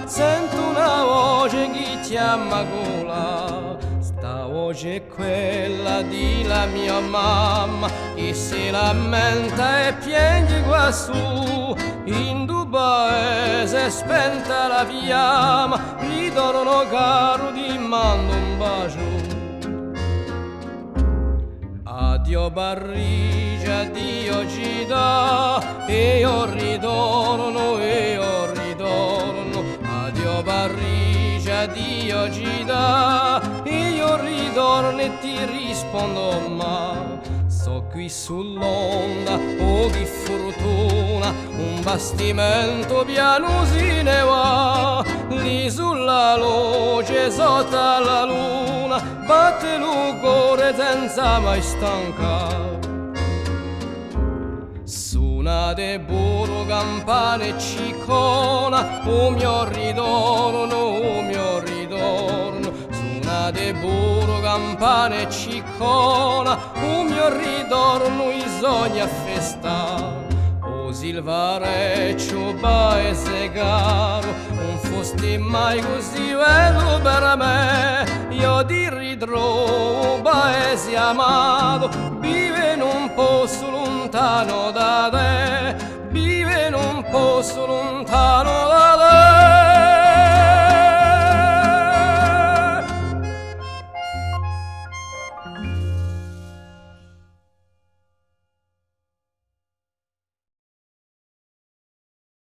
sento una voce che chiama gola. Sta voce è quella di la mia mamma che si lamenta e piange quassù. In due paese spenta la fiamma, gli torno caro ti mando un bacio. Addio Parigi, addio città, e io ritorno, addio Parigi, addio città, e io ritorno e ti rispondo ma. So qui sull'onda, oh che fortuna, un bastimento piano se ne va, lì sulla luce sotto la luna, batte il cuore senza mai stancare. Suonate pure campane e ciccona, oh mio ritorno, oh mio ritorno. Suonate pure campane e ciccona, oh mio ritorno, i sogni a festa. O Silvareccio paese caro, non fosti mai così bello per me. Io ti ritrovo paese amato, vive in un posto lontano da te, vive in un posto lontano da te.